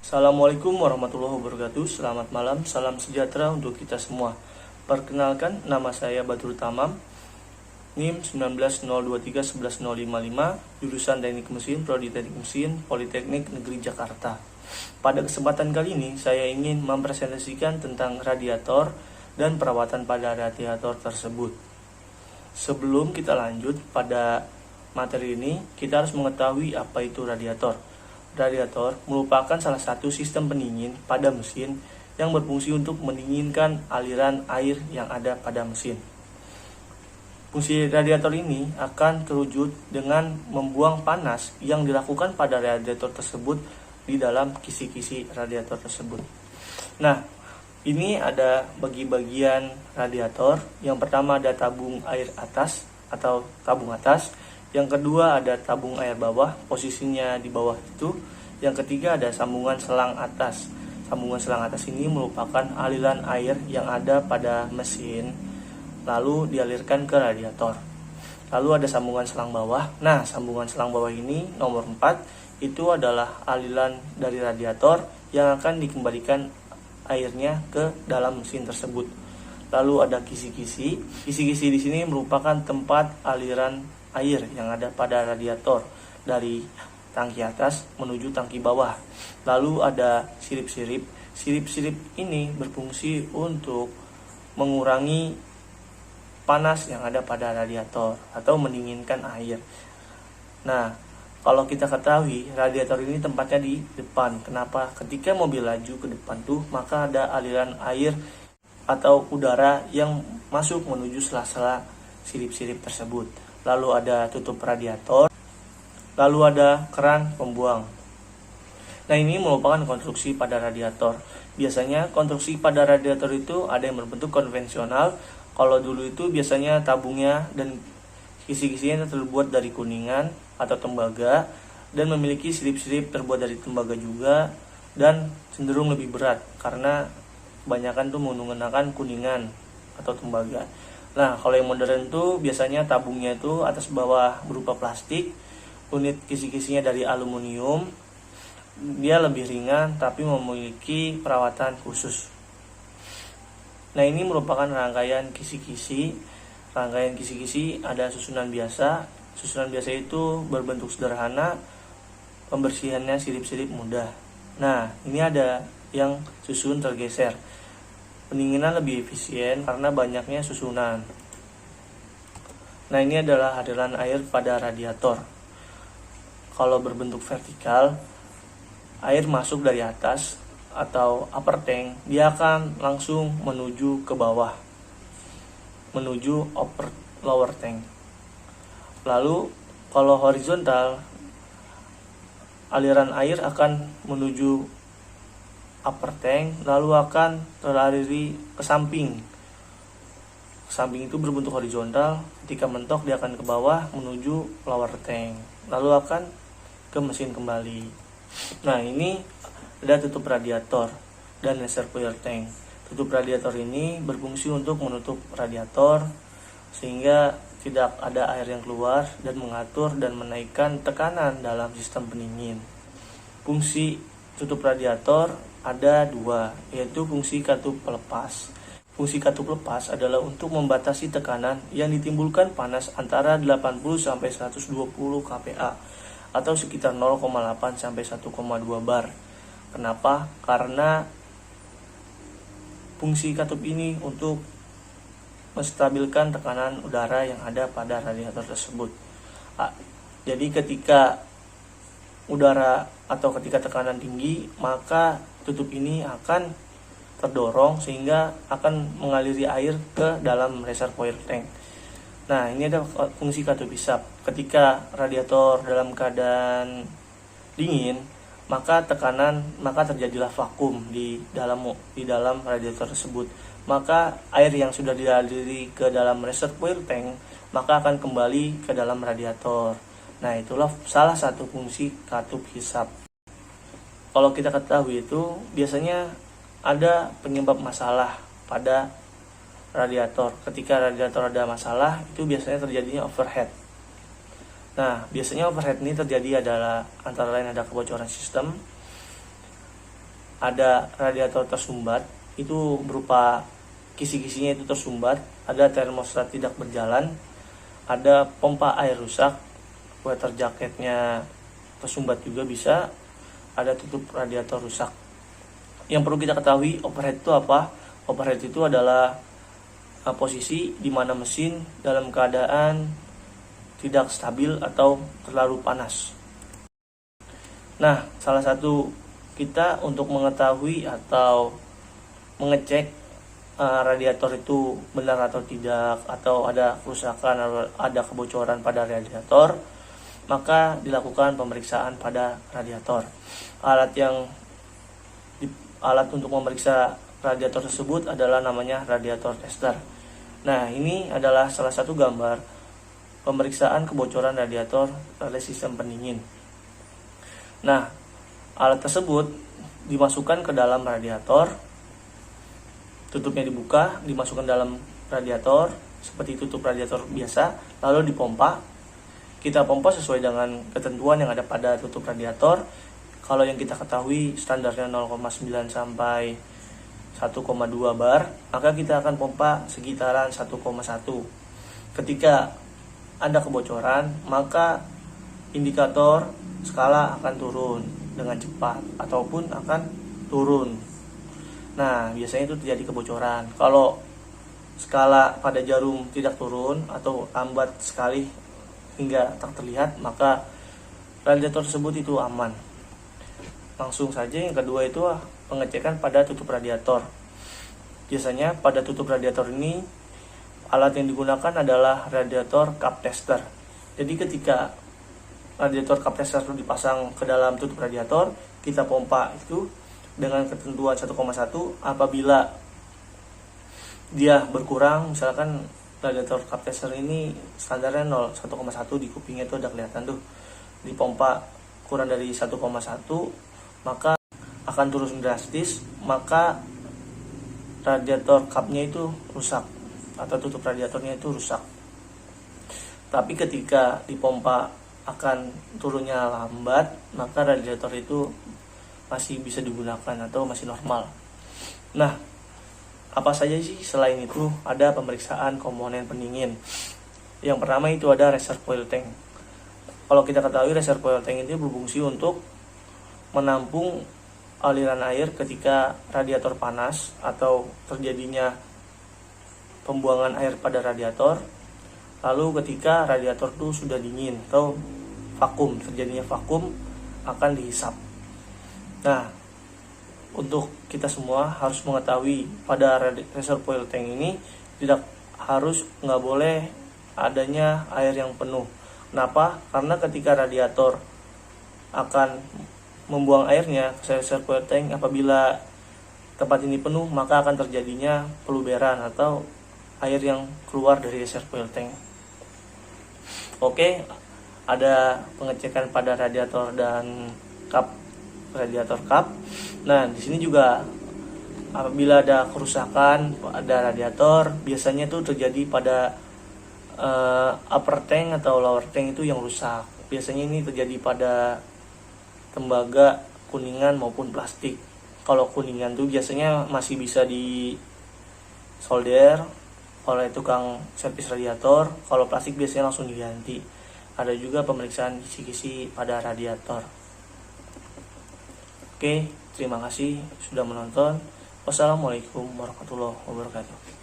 Assalamualaikum warahmatullahi wabarakatuh. Selamat malam, salam sejahtera untuk kita semua. Perkenalkan, nama saya Badrul Tamam, NIM 1902311055, jurusan Teknik Mesin, Prodi Teknik Mesin, Politeknik Negeri Jakarta. Pada kesempatan kali ini, saya ingin mempresentasikan tentang radiator dan perawatan pada radiator tersebut. Sebelum kita lanjut pada materi ini, kita harus mengetahui apa itu radiator. Radiator merupakan salah satu sistem pendingin pada mesin yang berfungsi untuk mendinginkan aliran air yang ada pada mesin. Fungsi radiator ini akan terwujud dengan membuang panas yang dilakukan pada radiator tersebut di dalam kisi-kisi radiator tersebut. Nah, ini ada bagi-bagian radiator. Yang pertama ada tabung air atas atau tabung atas. Yang kedua ada tabung air bawah, posisinya di bawah itu. Yang ketiga ada sambungan selang atas. Sambungan selang atas ini merupakan aliran air yang ada pada mesin, lalu dialirkan ke radiator. Lalu ada sambungan selang bawah. Nah, sambungan selang bawah ini nomor 4, itu adalah aliran dari radiator yang akan dikembalikan airnya ke dalam mesin tersebut. Lalu ada kisi-kisi. Kisi-kisi di sini merupakan tempat aliran air yang ada pada radiator dari tangki atas menuju tangki bawah. Lalu ada sirip-sirip. Sirip-sirip ini berfungsi untuk mengurangi panas yang ada pada radiator atau mendinginkan air. Nah, kalau kita ketahui radiator ini tempatnya di depan. Kenapa? Ketika mobil laju ke depan tuh, maka ada aliran air atau udara yang masuk menuju sela-sela sirip-sirip tersebut. Lalu ada tutup radiator, lalu ada keran pembuang. Nah, ini merupakan konstruksi pada radiator. Biasanya konstruksi pada radiator itu ada yang berbentuk konvensional. Kalau dulu itu biasanya tabungnya dan kisi-kisinya terbuat dari kuningan atau tembaga dan memiliki sirip-sirip terbuat dari tembaga juga dan cenderung lebih berat karena kebanyakan tuh menggunakan kuningan atau tembaga. Nah, kalau yang modern tuh biasanya tabungnya itu atas bawah berupa plastik, unit kisi-kisinya dari aluminium. Dia lebih ringan tapi memiliki perawatan khusus. Nah, ini merupakan rangkaian kisi-kisi. Rangkaian kisi-kisi ada susunan biasa. Susunan biasa itu berbentuk sederhana, pembersihannya sirip-sirip mudah. Nah, ini ada yang susun tergeser. Pendinginan lebih efisien karena banyaknya susunan. Nah, ini adalah aliran air pada radiator. Kalau berbentuk vertikal, air masuk dari atas atau upper tank, dia akan langsung menuju ke bawah, menuju lower tank. Lalu kalau horizontal, aliran air akan menuju upper tank, lalu akan teraliri ke samping. Samping itu berbentuk horizontal, ketika mentok dia akan ke bawah menuju lower tank, lalu akan ke mesin kembali. Nah, ini ada tutup radiator dan reservoir tank. Tutup radiator ini berfungsi untuk menutup radiator sehingga tidak ada air yang keluar dan mengatur dan menaikkan tekanan dalam sistem pendingin. Fungsi tutup radiator ada 2, yaitu fungsi katup pelepas. Fungsi katup lepas adalah untuk membatasi tekanan yang ditimbulkan panas antara 80 sampai 120 kPa atau sekitar 0,8 sampai 1,2 bar. Kenapa? Karena fungsi katup ini untuk menstabilkan tekanan udara yang ada pada radiator tersebut. Jadi ketika udara atau ketika tekanan tinggi, maka tutup ini akan terdorong sehingga akan mengaliri air ke dalam reservoir tank. Nah, ini ada fungsi katup hisap. Ketika radiator dalam keadaan dingin, maka terjadilah vakum di dalam radiator tersebut. Maka air yang sudah dialiri ke dalam reservoir tank maka akan kembali ke dalam radiator. Nah, itulah salah satu fungsi katup hisap. Kalau kita ketahui itu biasanya ada penyebab masalah pada radiator. Ketika radiator ada masalah, itu biasanya terjadinya overheat. Nah, biasanya overheat ini terjadi adalah antara lain ada kebocoran sistem, ada radiator tersumbat, itu berupa kisi-kisinya itu tersumbat, ada termostat tidak berjalan, ada pompa air rusak, water jacketnya tersumbat juga bisa, ada tutup radiator rusak. Yang perlu kita ketahui, overhead itu apa? Overhead itu adalah posisi di mana mesin dalam keadaan tidak stabil atau terlalu panas. Nah, salah satu kita untuk mengetahui atau mengecek radiator itu benar atau tidak, atau ada kerusakan atau ada kebocoran pada radiator, maka dilakukan pemeriksaan pada radiator. Alat untuk memeriksa radiator tersebut adalah namanya radiator tester. Nah, ini adalah salah satu gambar pemeriksaan kebocoran radiator pada sistem pendingin. Nah, alat tersebut dimasukkan ke dalam radiator, tutupnya dibuka, dimasukkan dalam radiator seperti tutup radiator biasa, lalu dipompa. Kita pompa sesuai dengan ketentuan yang ada pada tutup radiator. Kalau yang kita ketahui standarnya 0,9 sampai 1,2 bar, maka kita akan pompa sekitaran 1,1. Ketika ada kebocoran, maka indikator skala akan turun dengan cepat ataupun akan turun. Nah, biasanya itu terjadi kebocoran. Kalau skala pada jarum tidak turun atau lambat sekali hingga tak terlihat, maka radiator tersebut itu aman. Langsung saja yang kedua itu pengecekan pada tutup radiator. Biasanya pada tutup radiator ini alat yang digunakan adalah radiator cup tester. Jadi ketika radiator cup tester itu dipasang ke dalam tutup radiator, kita pompa itu dengan ketentuan 1,1. Apabila dia berkurang, misalkan radiator cup tester ini standarnya 1,1, di kupingnya itu ada kelihatan tuh, dipompa kurang dari 1,1, maka akan turun drastis, maka radiator cupnya itu rusak atau tutup radiatornya itu rusak. Tapi ketika dipompa akan turunnya lambat, maka radiator itu masih bisa digunakan atau masih normal. Nah, apa saja sih selain itu? Ada pemeriksaan komponen pendingin. Yang pertama itu ada reservoir tank. Kalau kita ketahui reservoir tank itu berfungsi untuk menampung aliran air ketika radiator panas atau terjadinya pembuangan air pada radiator. Lalu ketika radiator itu sudah dingin atau vakum, terjadinya vakum, akan dihisap. Nah, untuk kita semua harus mengetahui pada reservoir tank ini nggak boleh adanya air yang penuh. Kenapa? Karena ketika radiator akan membuang airnya ke reservoir tank, apabila tempat ini penuh, maka akan terjadinya peluberan atau air yang keluar dari reservoir tank. Oke, ada pengecekan pada radiator dan radiator cup. Nah, di sini juga apabila ada kerusakan pada radiator, biasanya itu terjadi pada upper tank atau lower tank itu yang rusak. Biasanya ini terjadi pada tembaga kuningan maupun plastik. Kalau kuningan tuh biasanya masih bisa di solder oleh tukang servis radiator. Kalau plastik biasanya langsung diganti. Ada juga pemeriksaan kisi-kisi pada radiator. Oke, terima kasih sudah menonton. Wassalamualaikum warahmatullahi wabarakatuh.